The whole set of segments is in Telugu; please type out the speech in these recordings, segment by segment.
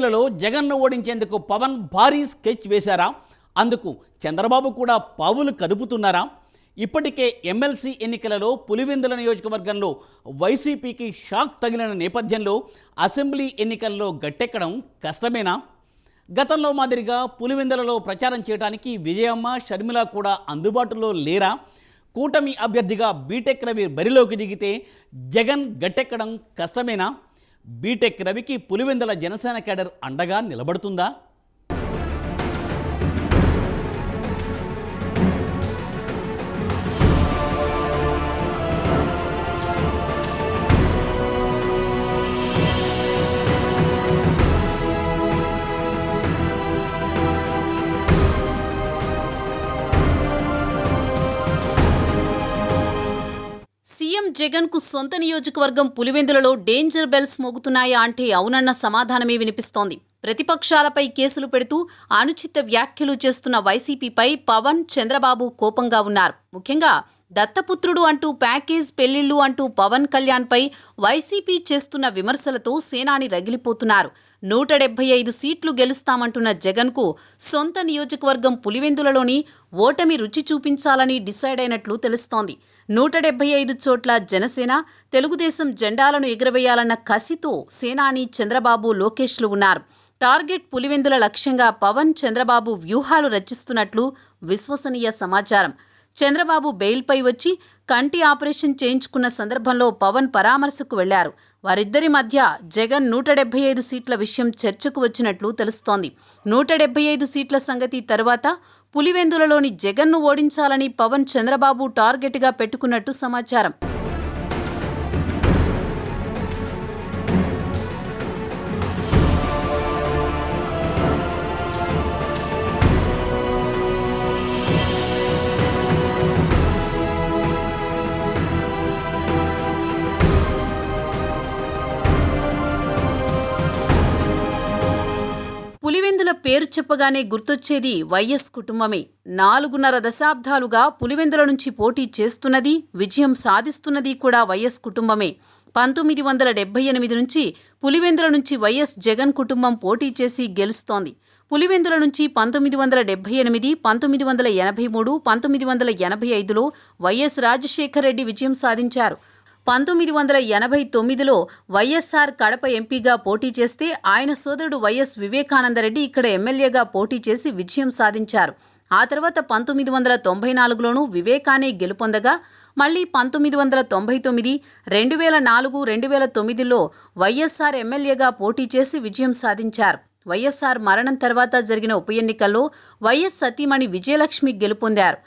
పులివెందులలో జగన్ను ఓడించేందుకు పవన్ భారీ స్కెచ్ వేశారా? అందుకు చంద్రబాబు కూడా పావులు కదుపుతున్నారా? ఇప్పటికే ఎమ్మెల్సీ ఎన్నికలలో పులివెందుల నియోజకవర్గంలో వైసీపీకి షాక్ తగిలిన నేపథ్యంలో అసెంబ్లీ ఎన్నికల్లో గట్టెక్కడం కష్టమేనా? గతంలో మాదిరిగా పులివెందులలో ప్రచారం చేయడానికి విజయమ్మ, షర్మిల కూడా అందుబాటులో లేరా? కూటమి అభ్యర్థిగా బీటెక్ రవి బరిలోకి దిగితే జగన్ గట్టెక్కడం కష్టమేనా? బీటెక్ రవికి పులివెందుల జనసేన కేడర్ అండగా నిలబడుతుందా? సీఎం జగన్ కు సొంత నియోజకవర్గం పులివెందులలో డేంజర్ బెల్స్ మోగుతున్నాయా అంటే అవునన్న సమాధానమే వినిపిస్తోంది. ప్రతిపక్షాలపై కేసులు పెడుతూ అనుచిత వ్యాఖ్యలు చేస్తున్న వైసీపీపై పవన్, చంద్రబాబు కోపంగా ఉన్నారు. ముఖ్యంగా దత్తపుత్రుడు అంటూ ప్యాకేజ్ పెళ్లిళ్లు అంటూ పవన్ కళ్యాణ్పై వైసీపీ చేస్తున్న విమర్శలతో సేనాని రగిలిపోతున్నారు. 175 సీట్లు గెలుస్తామంటున్న జగన్కు సొంత నియోజకవర్గం పులివెందులలోని ఓటమి రుచి చూపించాలని డిసైడ్ అయినట్లు తెలుస్తోంది. 175 చోట్ల జనసేన, తెలుగుదేశం జెండాలను ఎగురవేయాలన్న కసితో సేనాని చంద్రబాబు, లోకేష్లు ఉన్నారు. టార్గెట్ పులివెందుల లక్ష్యంగా పవన్, చంద్రబాబు వ్యూహాలు రచిస్తున్నట్లు విశ్వసనీయ సమాచారం. చంద్రబాబు బెయిల్పై వచ్చి కంటి ఆపరేషన్ చేయించుకున్న సందర్భంలో పవన్ పరామర్శకు వెళ్లారు. వారిద్దరి మధ్య జగన్ 175 సీట్ల విషయం చర్చకు వచ్చినట్లు తెలుస్తోంది. 175 సీట్ల సంగతి తరువాత పులివెందులలోని జగన్ను ఓడించాలని పవన్, చంద్రబాబు టార్గెట్గా పెట్టుకున్నట్టు సమాచారం. పులివెందుల పేరు చెప్పగానే గుర్తొచ్చేది వైఎస్ కుటుంబమే. 4.5 దశాబ్దాలుగా పులివెందుల నుంచి పోటీ చేస్తున్నది, విజయం సాధిస్తున్నది కూడా వైఎస్ కుటుంబమే. 1978 నుంచి పులివెందుల నుంచి వైఎస్ జగన్ కుటుంబం పోటీ చేసి గెలుస్తోంది. పులివెందుల నుంచి 1978, 1983, 1985లో వైఎస్ రాజశేఖర రెడ్డి విజయం సాధించారు. 1989లో వైఎస్ఆర్ కడప ఎంపీగా పోటీ చేస్తే ఆయన సోదరుడు వైఎస్ వివేకానందరెడ్డి ఇక్కడ ఎమ్మెల్యేగా పోటీ చేసి విజయం సాధించారు. ఆ తర్వాత 1994లోనూ వివేకానే గెలుపొందగా మళ్లీ 1999, 2004, 2009లో వైఎస్ఆర్ ఎమ్మెల్యేగా పోటీ చేసి విజయం సాధించారు. వైఎస్ఆర్ మరణం తర్వాత జరిగిన ఉప ఎన్నికల్లో వైఎస్ సతీమణి విజయలక్ష్మి గెలుపొందారు.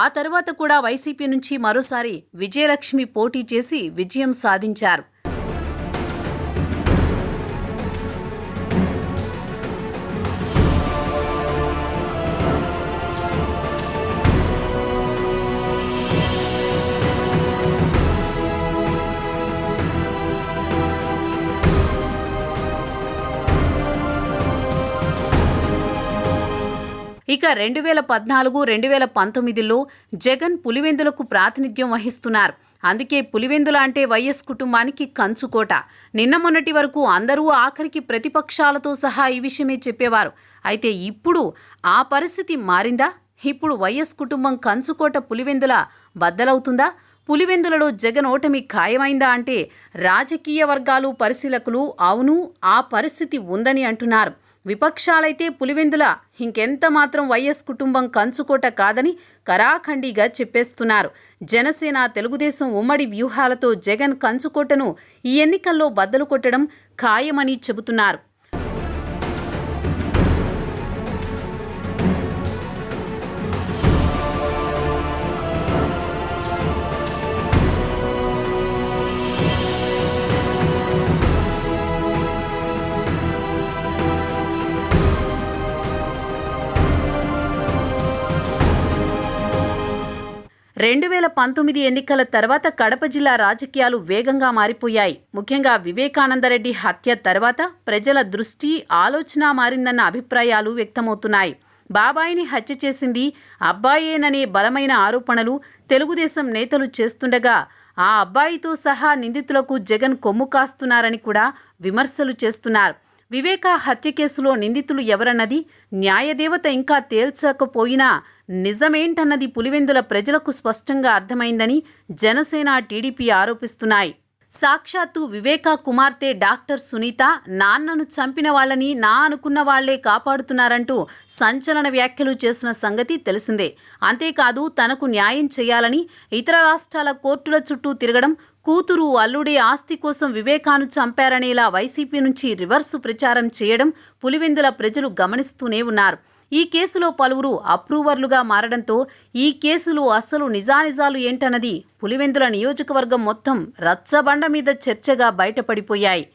ఆ తర్వాత కూడా వైసీపీ నుంచి మరోసారి విజయలక్ష్మి పోటీ చేసి విజయం సాధించారు. ఇక 2014, 2019లో జగన్ పులివెందులకు ప్రాతినిధ్యం వహిస్తున్నారు. అందుకే పులివెందుల అంటే వైఎస్ కుటుంబానికి కంచుకోట. నిన్న మొన్నటి వరకు అందరూ ఆఖరికి ప్రతిపక్షాలతో సహా ఈ విషయమే చెప్పేవారు. అయితే ఇప్పుడు ఆ పరిస్థితి మారిందా? ఇప్పుడు వైఎస్ కుటుంబం కంచుకోట పులివెందుల బద్దలవుతుందా? పులివెందులలో జగన్ ఓటమి ఖాయమైందా అంటే రాజకీయ వర్గాలు, పరిశీలకులు అవును ఆ పరిస్థితి ఉందని అంటున్నారు. విపక్షాలైతే పులివెందుల ఇంకెంత మాత్రం వైఎస్ కుటుంబం కంచుకోట కాదని కరాఖండిగా చెప్పేస్తున్నారు. జనసేన, తెలుగుదేశం ఉమ్మడి వ్యూహాలతో జగన్ కంచుకోటను ఈ ఎన్నికల్లో బద్దలు కొట్టడం ఖాయమని చెబుతున్నారు. రెండు 2019 ఎన్నికల తర్వాత కడప జిల్లా రాజకీయాలు వేగంగా మారిపోయాయి. ముఖ్యంగా వివేకానందరెడ్డి హత్య తర్వాత ప్రజల దృష్టి, ఆలోచన మారిందన్న అభిప్రాయాలు వ్యక్తమవుతున్నాయి. బాబాయిని హత్య చేసింది అబ్బాయేననే బలమైన ఆరోపణలు తెలుగుదేశం నేతలు చేస్తుండగా ఆ అబ్బాయితో సహా నిందితులకు జగన్ కొమ్ము కాస్తున్నారని కూడా విమర్శలు చేస్తున్నారు. వివేక హత్య కేసులో నిందితులు ఎవరన్నది న్యాయదేవత ఇంకా తేల్చకపోయినా నిజమేంటన్నది పులివెందుల ప్రజలకు స్పష్టంగా అర్థమైందని జనసేన టీడీపీ ఆరోపిస్తున్నాయి. సాక్షాత్తు వివేక కుమార్తె డాక్టర్ సునీత నాన్నను చంపిన వాళ్ళని నా అనుకున్న వాళ్లే కాపాడుతున్నారంటూ సంచలన వ్యాఖ్యలు చేసిన సంగతి తెలిసిందే. అంతేకాదు తనకు న్యాయం చేయాలని ఇతర రాష్ట్రాల కోర్టుల చుట్టూ తిరగడం, కూతురు అల్లుడే ఆస్తి కోసం వివేకాను చంపారనేలా వైసీపీ నుంచి రివర్సు ప్రచారం చేయడం పులివెందుల ప్రజలు గమనిస్తూనే ఉన్నారు. ఈ కేసులో పలువురు అప్రూవర్లుగా మారడంతో ఈ కేసులో అసలు నిజానిజాలు ఏంటన్నది పులివెందుల నియోజకవర్గం మొత్తం రచ్చబండ మీద చర్చగా బయటపడిపోయాయి.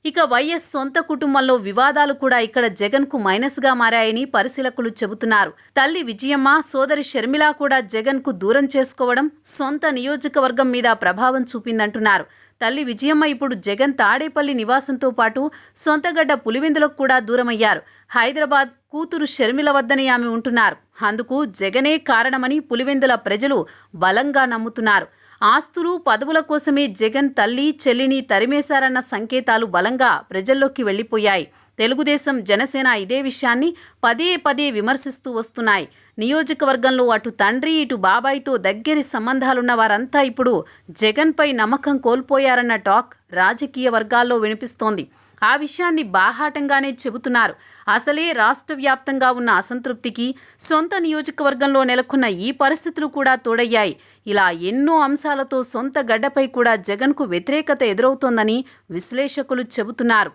ఇక వైఎస్ సొంత కుటుంబంలో వివాదాలు కూడా ఇక్కడ జగన్కు మైనస్గా మారాయని పరిశీలకులు చెబుతున్నారు. తల్లి విజయమ్మ, సోదరి షర్మిల కూడా జగన్కు దూరం చేసుకోవడం సొంత నియోజకవర్గం మీద ప్రభావం చూపిందంటున్నారు. తల్లి విజయమ్మ ఇప్పుడు జగన్ తాడేపల్లి నివాసంతో పాటు సొంతగడ్డ పులివెందులకు కూడా దూరమయ్యారు. హైదరాబాద్ కూతురు షర్మిల వద్దనే ఆమె ఉంటున్నారు. అందుకు జగనే కారణమని పులివెందుల ప్రజలు బలంగా నమ్ముతున్నారు. ఆస్తులు, పదవుల కోసమే జగన్ తల్లి, చెల్లిని తరిమేశారన్న సంకేతాలు బలంగా ప్రజల్లోకి వెళ్లిపోయాయి. తెలుగుదేశం, జనసేన ఇదే విషయాన్ని పదే పదే విమర్శిస్తూ వస్తున్నాయి. నియోజకవర్గంలో అటు తండ్రి, ఇటు బాబాయ్తో దగ్గరి సంబంధాలున్న వారంతా ఇప్పుడు జగన్పై నమ్మకం కోల్పోయారన్న టాక్ రాజకీయ వర్గాల్లో వినిపిస్తోంది. ఆ విషయాన్ని బాహాటంగానే చెబుతున్నారు. అసలే రాష్ట్ర వ్యాప్తంగా ఉన్న అసంతృప్తికి సొంత నియోజకవర్గంలో నెలకొన్న ఈ పరిస్థితులు కూడా తోడయ్యాయి. ఇలా ఎన్నో అంశాలతో సొంత గడ్డపై కూడా జగన్కు వ్యతిరేకత ఎదురవుతోందని విశ్లేషకులు చెబుతున్నారు.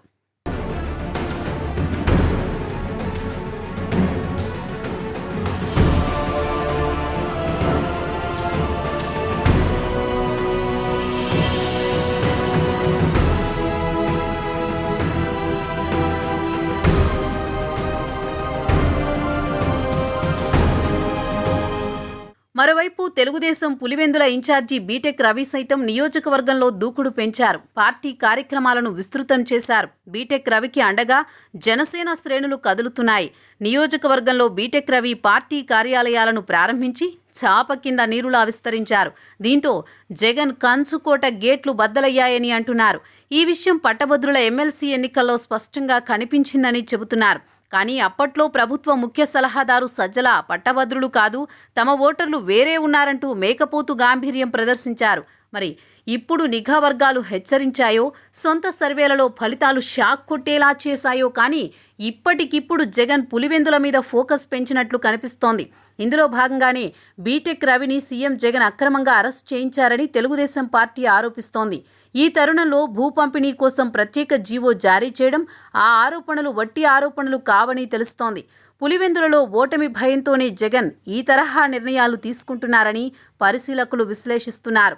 మరోవైపు తెలుగుదేశం పులివెందుల ఇన్ఛార్జి బీటెక్ రవి సైతం నియోజకవర్గంలో దూకుడు పెంచారు. పార్టీ కార్యక్రమాలను విస్తృతం చేశారు. బీటెక్ రవికి అండగా జనసేన శ్రేణులు కదులుతున్నాయి. నియోజకవర్గంలో బీటెక్ రవి పార్టీ కార్యాలయాలను ప్రారంభించి చాప కింద నీరులా విస్తరించారు. దీంతో జగన్ కంచుకోట గేట్లు బద్దలయ్యాయని అంటున్నారు. ఈ విషయం పట్టభద్రుల ఎమ్మెల్సీ ఎన్నికల్లో స్పష్టంగా కనిపించిందని చెబుతున్నారు. కానీ అప్పట్లో ప్రభుత్వ ముఖ్య సలహాదారు సజ్జల పట్టభద్రులు కాదు, తమ ఓటర్లు వేరే ఉన్నారంటూ మేకపోతు గాంభీర్యం ప్రదర్శించారు. మరి ఇప్పుడు నిఘా వర్గాలు హెచ్చరించాయో, సొంత సర్వేలలో ఫలితాలు షాక్ కొట్టేలా చేశాయో కానీ ఇప్పటికిప్పుడు జగన్ పులివెందుల మీద ఫోకస్ పెంచినట్లు కనిపిస్తోంది. ఇందులో భాగంగానే బీటెక్ రవిని సీఎం జగన్ అక్రమంగా అరెస్ట్ చేయించారని తెలుగుదేశం పార్టీ ఆరోపిస్తోంది. ఈ తరుణంలో భూ పంపిణీ కోసం ప్రత్యేక జీవో జారీ చేయడం, ఆ ఆరోపణలు వట్టి ఆరోపణలు కావని తెలుస్తోంది. పులివెందులలో ఓటమి భయంతోనే జగన్ ఈ తరహా నిర్ణయాలు తీసుకుంటున్నారని పరిశీలకులు విశ్లేషిస్తున్నారు.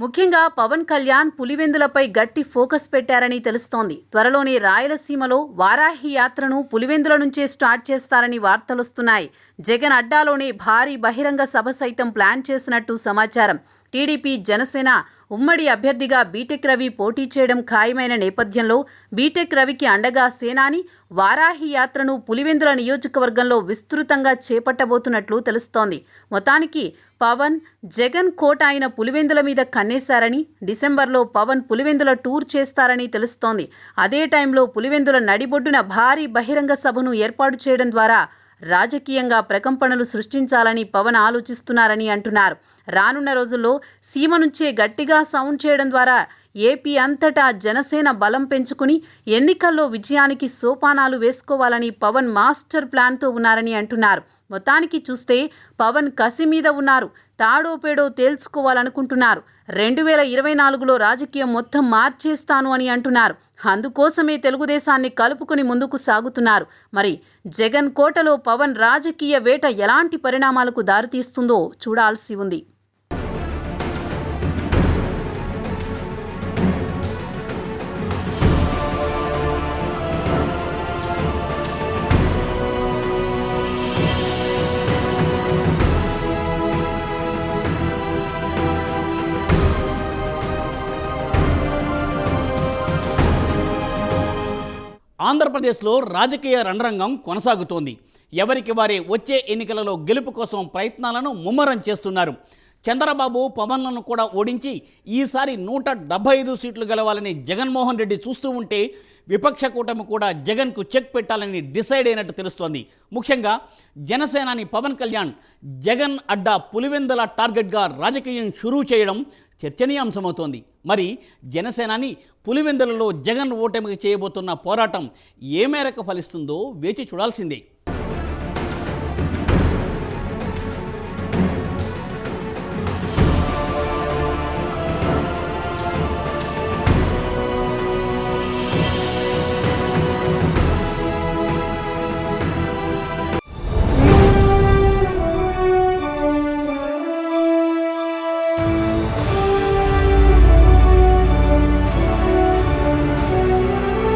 ముఖ్యంగా పవన్ కళ్యాణ్ పులివెందులపై గట్టి ఫోకస్ పెట్టారని తెలుస్తోంది. త్వరలోనే రాయలసీమలో వారాహి యాత్రను పులివెందుల నుంచే స్టార్ట్ చేస్తారని వార్తలొస్తున్నాయి. జగన్ అడ్డాలోనే భారీ బహిరంగ సభ సైతం ప్లాన్ చేసినట్టు సమాచారం. టీడీపీ, జనసేన ఉమ్మడి అభ్యర్థిగా బీటెక్ రవి పోటీ చేయడం ఖాయమైన నేపథ్యంలో బీటెక్ రవికి అండగా సేనాని వారాహి యాత్రను పులివెందుల నియోజకవర్గంలో విస్తృతంగా చేపట్టబోతున్నట్లు తెలుస్తోంది. మొత్తానికి పవన్, జగన్ కోట అయిన పులివెందుల మీద కన్నేశారని, డిసెంబర్లో పవన్ పులివెందుల టూర్ చేస్తారని తెలుస్తోంది. అదే టైంలో పులివెందుల నడిబొడ్డున భారీ బహిరంగ సభను ఏర్పాటు చేయడం ద్వారా రాజకీయంగా ప్రకంపనలు సృష్టించాలని పవన్ ఆలోచిస్తున్నారని అంటున్నారు. రానున్న రోజుల్లో సీమ నుంచే గట్టిగా సౌండ్ చేయడం ద్వారా ఏపీ అంతటా జనసేన బలం పెంచుకుని ఎన్నికల్లో విజయానికి సోపానాలు వేసుకోవాలని పవన్ మాస్టర్ ప్లాన్తో ఉన్నారని అంటున్నారు. మొత్తానికి చూస్తే పవన్ కసి మీద ఉన్నారు. తాడో పేడో తేల్చుకోవాలనుకుంటున్నారు. 2024లో రాజకీయం మొత్తం మార్చేస్తాను అని అంటున్నారు. అందుకోసమే తెలుగుదేశాన్ని కలుపుకుని ముందుకు సాగుతున్నారు. మరి జగన్ కోటలో పవన్ రాజకీయ వేట ఎలాంటి పరిణామాలకు దారితీస్తుందో చూడాల్సి ఉంది. ఆంధ్రప్రదేశ్లో రాజకీయ రణరంగం కొనసాగుతోంది. ఎవరికి వారే వచ్చే ఎన్నికలలో గెలుపు కోసం ప్రయత్నాలను ముమ్మరం చేస్తున్నారు. చంద్రబాబు పవన్లను కూడా ఓడించి ఈసారి 175 సీట్లు గెలవాలని జగన్మోహన్ రెడ్డి చూస్తూ ఉంటే విపక్ష కూటమి కూడా జగన్కు చెక్ పెట్టాలని డిసైడ్ అయినట్టు తెలుస్తోంది. ముఖ్యంగా జనసేనాని పవన్ కళ్యాణ్ జగన్ అడ్డా పులివెందుల టార్గెట్గా రాజకీయం షురూ చేయడం చర్చనీయాంశమవుతోంది. మరి జనసేనాని పులివెందులలో జగన్ ఓటమికి చేయబోతున్న పోరాటం ఏ మేరకు ఫలిస్తుందో వేచి చూడాల్సిందే.